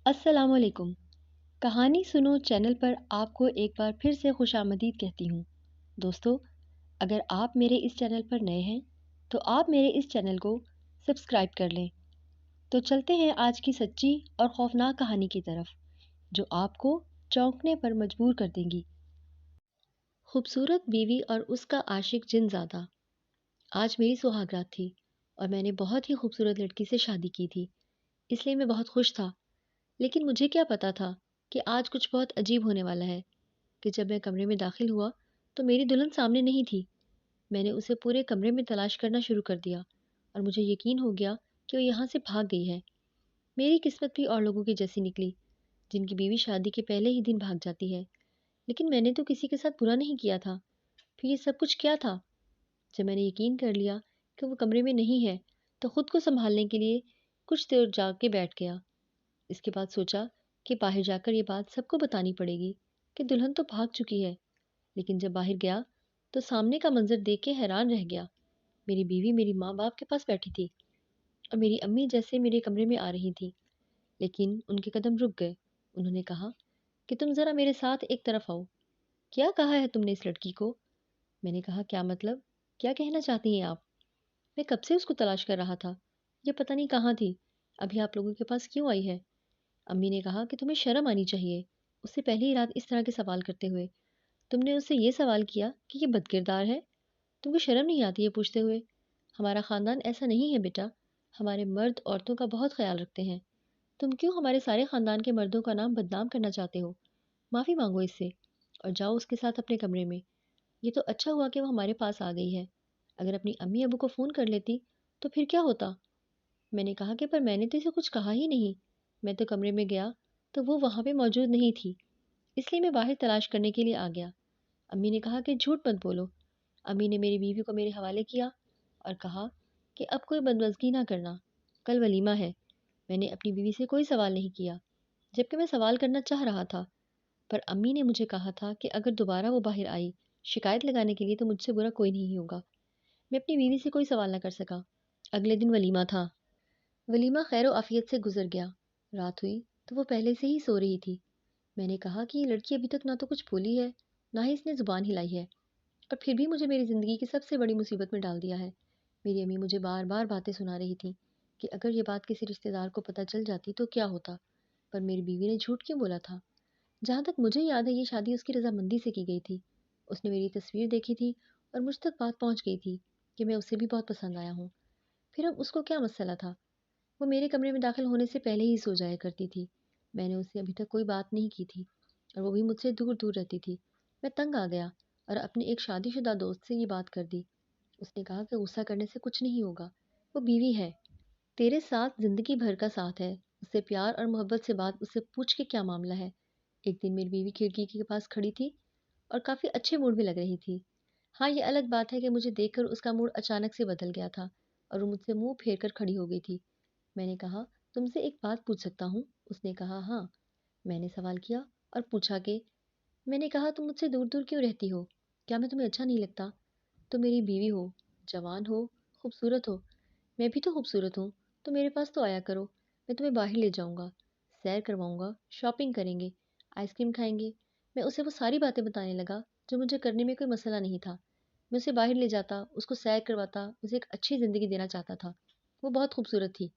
अस्सलाम वालेकुम। कहानी सुनो चैनल पर आपको एक बार फिर से खुशामदीद कहती हूँ। दोस्तों, अगर आप मेरे इस चैनल पर नए हैं तो आप मेरे इस चैनल को सब्सक्राइब कर लें। तो चलते हैं आज की सच्ची और खौफनाक कहानी की तरफ, जो आपको चौंकने पर मजबूर कर देंगी। खूबसूरत बीवी और उसका आशिक जिनज़ादा। आज मेरी सुहागरात थी और मैंने बहुत ही खूबसूरत लड़की से शादी की थी, इसलिए मैं बहुत खुश था। लेकिन मुझे क्या पता था कि आज कुछ बहुत अजीब होने वाला है। कि जब मैं कमरे में दाखिल हुआ तो मेरी दुल्हन सामने नहीं थी। मैंने उसे पूरे कमरे में तलाश करना शुरू कर दिया और मुझे यकीन हो गया कि वो यहाँ से भाग गई है। मेरी किस्मत भी और लोगों की जैसी निकली, जिनकी बीवी शादी के पहले ही दिन भाग जाती है। लेकिन मैंने तो किसी के साथ बुरा नहीं किया था। फिर ये सब कुछ क्या था? जब मैंने यकीन कर लिया कि वो कमरे में नहीं है तो खुद को संभालने के लिए कुछ देर जाग के बैठ गया। इसके बाद सोचा कि बाहर जाकर ये बात सबको बतानी पड़ेगी कि दुल्हन तो भाग चुकी है। लेकिन जब बाहर गया तो सामने का मंजर देख के हैरान रह गया। मेरी बीवी मेरी माँ बाप के पास बैठी थी और मेरी अम्मी जैसे मेरे कमरे में आ रही थी। लेकिन उनके कदम रुक गए। उन्होंने कहा कि तुम ज़रा मेरे साथ एक तरफ आओ। क्या कहा है तुमने इस लड़की को? मैंने कहा, क्या मतलब? क्या कहना चाहती हैं आप? मैं कब से उसको तलाश कर रहा था। ये पता नहीं कहाँ थी। अभी आप लोगों के पास क्यों आई है? अम्मी ने कहा कि तुम्हें शर्म आनी चाहिए, उससे पहली रात इस तरह के सवाल करते हुए। तुमने उससे ये सवाल किया कि ये बदकिरदार है। तुमको शर्म नहीं आती है पूछते हुए? हमारा ख़ानदान ऐसा नहीं है बेटा। हमारे मर्द औरतों का बहुत ख्याल रखते हैं। तुम क्यों हमारे सारे ख़ानदान के मर्दों का नाम बदनाम करना चाहते हो? माफ़ी मांगो इससे और जाओ उसके साथ अपने कमरे में। ये तो अच्छा हुआ कि वो हमारे पास आ गई है। अगर अपनी अम्मी अबू को फ़ोन कर लेती तो फिर क्या होता? मैंने कहा कि पर मैंने तो इसे कुछ कहा ही नहीं। मैं तो कमरे में गया तो वो वहाँ पे मौजूद नहीं थी, इसलिए मैं बाहर तलाश करने के लिए आ गया। अम्मी ने कहा कि झूठ मत बोलो। अम्मी ने मेरी बीवी को मेरे हवाले किया और कहा कि अब कोई बदमज़गी ना करना, कल वलीमा है। मैंने अपनी बीवी से कोई सवाल नहीं किया, जबकि मैं सवाल करना चाह रहा था। पर अम्मी ने मुझे कहा था कि अगर दोबारा वो बाहर आई शिकायत लगाने के लिए तो मुझसे बुरा कोई नहीं होगा। मैं अपनी बीवी से कोई सवाल ना कर सका। अगले दिन वलीमा था। वलीमा खैर आफियत से गुजर गया। रात हुई तो वो पहले से ही सो रही थी। मैंने कहा कि ये लड़की अभी तक ना तो कुछ बोली है, ना ही इसने ज़ुबान हिलाई है, और फिर भी मुझे मेरी ज़िंदगी की सबसे बड़ी मुसीबत में डाल दिया है। मेरी अम्मी मुझे बार बार बातें सुना रही थी कि अगर ये बात किसी रिश्तेदार को पता चल जाती तो क्या होता। पर मेरी बीवी ने झूठ क्यों बोला था? जहाँ तक मुझे याद है ये शादी उसकी रजामंदी से की गई थी। उसने मेरी तस्वीर देखी थी और मुझ तक बात पहुँच गई थी कि मैं उसे भी बहुत पसंद आया हूँ। फिर अब उसको क्या मसला था? वो मेरे कमरे में दाखिल होने से पहले ही सो जाया करती थी। मैंने उससे अभी तक कोई बात नहीं की थी और वो भी मुझसे दूर दूर रहती थी। मैं तंग आ गया और अपने एक शादीशुदा दोस्त से ये बात कर दी। उसने कहा कि गुस्सा करने से कुछ नहीं होगा, वो बीवी है, तेरे साथ जिंदगी भर का साथ है, उससे प्यार और मोहब्बत से बात उससे पूछ के क्या मामला है। एक दिन मेरी बीवी खिड़की के पास खड़ी थी और काफ़ी अच्छे मूड में लग रही थी। हाँ, ये अलग बात है कि मुझे देखकर उसका मूड अचानक से बदल गया था और वो मुझसे मुंह फेर कर खड़ी हो गई थी। मैंने कहा, तुमसे एक बात पूछ सकता हूँ? उसने कहा, हाँ। मैंने सवाल किया और पूछा कि मैंने कहा, तुम मुझसे दूर दूर क्यों रहती हो? क्या मैं तुम्हें अच्छा नहीं लगता? तुम मेरी बीवी हो, जवान हो, खूबसूरत हो। मैं भी तो खूबसूरत हूँ। तो मेरे पास तो आया करो। मैं तुम्हें बाहर ले जाऊँगा, सैर करवाऊँगा, शॉपिंग करेंगे, आइसक्रीम खाएंगे। मैं उसे वो सारी बातें बताने लगा जो मुझे करने में कोई मसला नहीं था। मैं उसे बाहर ले जाता, उसको सैर करवाता, उसे एक अच्छी ज़िंदगी देना चाहता था। वो बहुत खूबसूरत थी।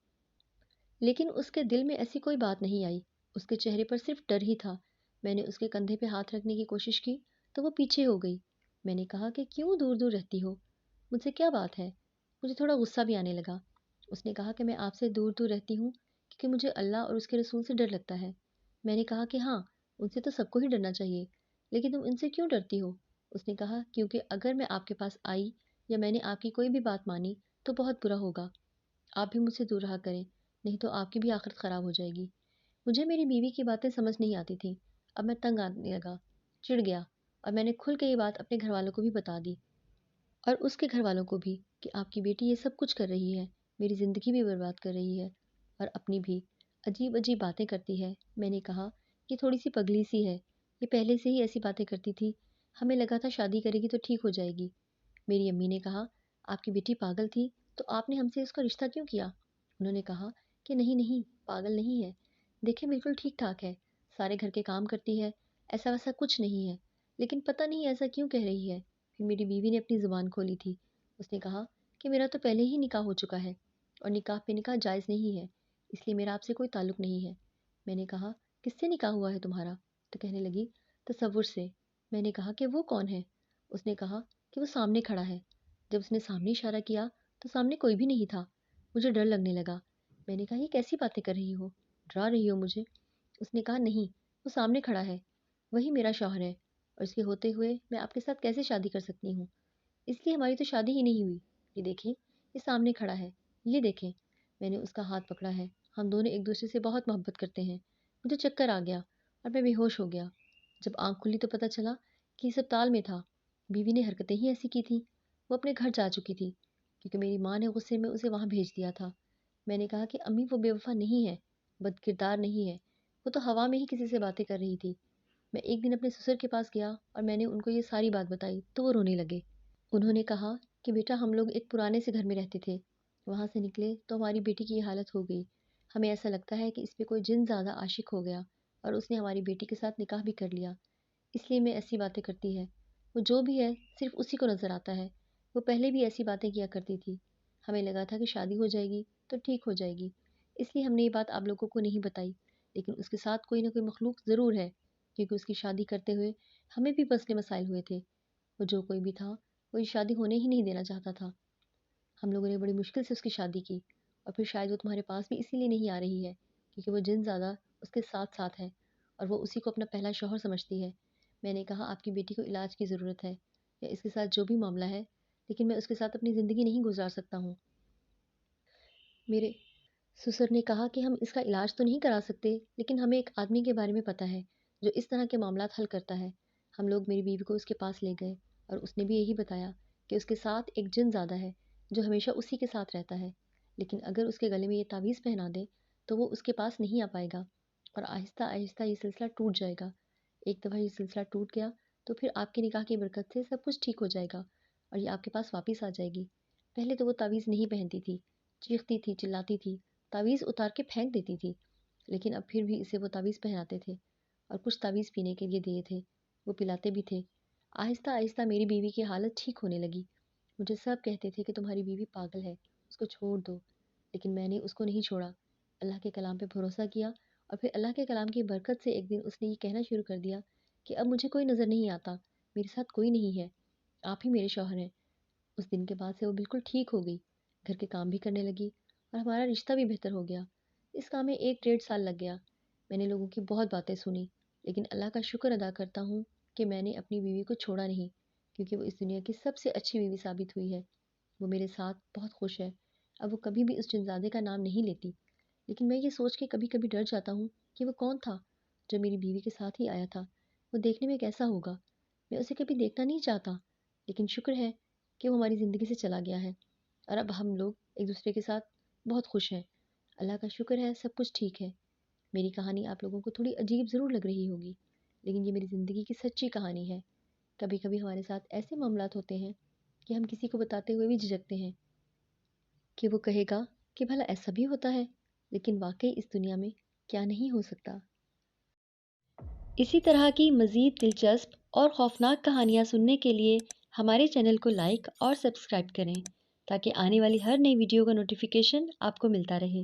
लेकिन उसके दिल में ऐसी कोई बात नहीं आई। उसके चेहरे पर सिर्फ डर ही था। मैंने उसके कंधे पे हाथ रखने की कोशिश की तो वो पीछे हो गई। मैंने कहा कि क्यों दूर दूर रहती हो? मुझसे क्या बात है? मुझे थोड़ा गुस्सा भी आने लगा। उसने कहा कि मैं आपसे दूर दूर रहती हूँ क्योंकि मुझे अल्लाह और उसके रसूल से डर लगता है। मैंने कहा कि हाँ, उनसे तो सबको ही डरना चाहिए, लेकिन तुम इनसे क्यों डरती हो? उसने कहा, क्योंकि अगर मैं आपके पास आई या मैंने आपकी कोई भी बात मानी तो बहुत बुरा होगा। आप भी मुझसे दूर रहा करें, नहीं तो आपकी भी आखिरत ख़राब हो जाएगी। मुझे मेरी बीवी की बातें समझ नहीं आती थी। अब मैं तंग आने लगा, चिढ़ गया और मैंने खुल के ये बात अपने घरवालों को भी बता दी और उसके घरवालों को भी कि आपकी बेटी ये सब कुछ कर रही है, मेरी ज़िंदगी भी बर्बाद कर रही है और अपनी भी। अजीब अजीब बातें करती है। मैंने कहा कि थोड़ी सी पगली सी है, ये पहले से ही ऐसी बातें करती थी, हमें लगा था शादी करेगी तो ठीक हो जाएगी। मेरी अम्मी ने कहा, आपकी बेटी पागल थी तो आपने हमसे उसका रिश्ता क्यों किया? उन्होंने कहा कि नहीं नहीं, पागल नहीं है। دیکھیں بالکل ٹھیک ٹھاک ہے، سارے گھر کے کام کرتی ہے، ایسا ویسا کچھ نہیں ہے، لیکن پتہ نہیں ایسا کیوں کہہ رہی ہے۔ پھر میری بیوی نے اپنی زبان کھولی تھی، اس نے کہا کہ میرا تو پہلے ہی نکاح ہو چکا ہے اور نکاح پہ نکاح جائز نہیں ہے، اس لیے میرا آپ سے کوئی تعلق نہیں ہے۔ میں نے کہا کس سے نکاح ہوا ہے تمہارا؟ تو کہنے لگی تصور سے۔ میں نے کہا کہ وہ کون ہے؟ اس نے کہا کہ وہ سامنے کھڑا ہے۔ جب اس نے سامنے اشارہ کیا تو سامنے کوئی بھی نہیں تھا، مجھے ڈر لگنے لگا۔ میں نے کہا یہ کیسی باتیں کر رہی ہو، ڈرا رہی ہو مجھے؟ اس نے کہا نہیں، وہ سامنے کھڑا ہے، وہی میرا شوہر ہے، اور اس کے ہوتے ہوئے میں آپ کے ساتھ کیسے شادی کر سکتی ہوں؟ اس لیے ہماری تو شادی ہی نہیں ہوئی۔ یہ دیکھیں، یہ سامنے کھڑا ہے، یہ دیکھیں۔ میں نے اس کا ہاتھ پکڑا ہے، ہم دونوں ایک دوسرے سے بہت محبت کرتے ہیں۔ مجھے چکر آ گیا اور میں بے ہوش ہو گیا۔ جب آنکھ کھلی تو پتہ چلا کہ یہ سب تال میں تھا، بیوی نے حرکتیں ہی ایسی کی تھیں، وہ اپنے گھر جا چکی تھی کیونکہ میری ماں نے غصے میں اسے وہاں بھیج دیا تھا۔ میں نے کہا کہ امی وہ بے وفا نہیں ہے، بد کردار نہیں ہے، وہ تو ہوا میں ہی کسی سے باتیں کر رہی تھی۔ میں ایک دن اپنے سسر کے پاس گیا اور میں نے ان کو یہ ساری بات بتائی تو وہ رونے لگے۔ انہوں نے کہا کہ بیٹا ہم لوگ ایک پرانے سے گھر میں رہتے تھے، وہاں سے نکلے تو ہماری بیٹی کی یہ حالت ہو گئی۔ ہمیں ایسا لگتا ہے کہ اس پہ کوئی جن زیادہ عاشق ہو گیا اور اس نے ہماری بیٹی کے ساتھ نکاح بھی کر لیا، اس لیے میں ایسی باتیں کرتی ہے۔ وہ جو بھی ہے صرف اسی کو نظر آتا ہے، وہ پہلے بھی ایسی باتیں کیا کرتی تھی۔ ہمیں لگا تھا کہ شادی ہو جائے گی تو ٹھیک ہو جائے گی، اس لیے ہم نے یہ بات آپ لوگوں کو نہیں بتائی، لیکن اس کے ساتھ کوئی نہ کوئی مخلوق ضرور ہے، کیونکہ اس کی شادی کرتے ہوئے ہمیں بھی مسئلے مسائل ہوئے تھے۔ وہ جو کوئی بھی تھا وہ یہ شادی ہونے ہی نہیں دینا چاہتا تھا۔ ہم لوگوں نے بڑی مشکل سے اس کی شادی کی، اور پھر شاید وہ تمہارے پاس بھی اسی لیے نہیں آ رہی ہے کیونکہ وہ جن زیادہ اس کے ساتھ ساتھ ہے اور وہ اسی کو اپنا پہلا شوہر سمجھتی ہے۔ میں نے کہا آپ کی بیٹی کو علاج کی ضرورت ہے یا اس کے ساتھ جو بھی معاملہ ہے، لیکن میں اس کے ساتھ اپنی زندگی نہیں گزار سکتا ہوں۔ میرے سسر نے کہا کہ ہم اس کا علاج تو نہیں کرا سکتے، لیکن ہمیں ایک آدمی کے بارے میں پتہ ہے جو اس طرح کے معاملات حل کرتا ہے۔ ہم لوگ میری بیوی کو اس کے پاس لے گئے اور اس نے بھی یہی بتایا کہ اس کے ساتھ ایک جن زیادہ ہے جو ہمیشہ اسی کے ساتھ رہتا ہے، لیکن اگر اس کے گلے میں یہ تعویذ پہنا دے تو وہ اس کے پاس نہیں آ پائے گا اور آہستہ آہستہ یہ سلسلہ ٹوٹ جائے گا۔ ایک دفعہ یہ سلسلہ ٹوٹ گیا تو پھر آپ کے نکاح کی برکت سے سب کچھ ٹھیک ہو جائے گا اور یہ آپ کے پاس واپس آ جائے گی۔ پہلے تو وہ تعویذ نہیں پہنتی تھی، چیختی تھی، چلاتی تھی، تعویذ اتار کے پھینک دیتی تھی، لیکن اب پھر بھی اسے وہ تعویذ پہناتے تھے اور کچھ تعویذ پینے کے لیے دیے تھے، وہ پلاتے بھی تھے۔ آہستہ آہستہ میری بیوی کی حالت ٹھیک ہونے لگی۔ مجھے سب کہتے تھے کہ تمہاری بیوی پاگل ہے، اس کو چھوڑ دو، لیکن میں نے اس کو نہیں چھوڑا۔ اللہ کے کلام پہ بھروسہ کیا اور پھر اللہ کے کلام کی برکت سے ایک دن اس نے یہ کہنا شروع کر دیا کہ اب مجھے کوئی نظر نہیں آتا، میرے ساتھ کوئی نہیں ہے، آپ ہی میرے شوہر ہیں۔ اس دن کے بعد سے وہ بالکل ٹھیک ہو گئی، گھر کے کام بھی کرنے لگی اور ہمارا رشتہ بھی بہتر ہو گیا۔ اس کام میں 1 ڈیڑھ سال لگ گیا۔ میں نے لوگوں کی بہت باتیں سنی، لیکن اللہ کا شکر ادا کرتا ہوں کہ میں نے اپنی بیوی کو چھوڑا نہیں، کیونکہ وہ اس دنیا کی سب سے اچھی بیوی ثابت ہوئی ہے۔ وہ میرے ساتھ بہت خوش ہے، اب وہ کبھی بھی اس جنزادے کا نام نہیں لیتی، لیکن میں یہ سوچ کے کبھی کبھی ڈر جاتا ہوں کہ وہ کون تھا جو میری بیوی کے ساتھ ہی آیا تھا، وہ دیکھنے میں کیسا ہوگا؟ میں اسے کبھی دیکھنا نہیں چاہتا، لیکن شکر ہے کہ وہ ہماری زندگی سے چلا گیا ہے اور اب ہم لوگ ایک دوسرے کے ساتھ بہت خوش ہیں۔ اللہ کا شکر ہے سب کچھ ٹھیک ہے۔ میری کہانی آپ لوگوں کو تھوڑی عجیب ضرور لگ رہی ہوگی، لیکن یہ میری زندگی کی سچی کہانی ہے۔ کبھی کبھی ہمارے ساتھ ایسے معاملات ہوتے ہیں کہ ہم کسی کو بتاتے ہوئے بھی جھجکتے ہیں کہ وہ کہے گا کہ بھلا ایسا بھی ہوتا ہے، لیکن واقعی اس دنیا میں کیا نہیں ہو سکتا۔ اسی طرح کی مزید دلچسپ اور خوفناک کہانیاں سننے کے لیے ہمارے چینل کو لائک اور سبسکرائب کریں تاکہ آنے والی ہر نئی ویڈیو کا نوٹیفیکیشن آپ کو ملتا رہے۔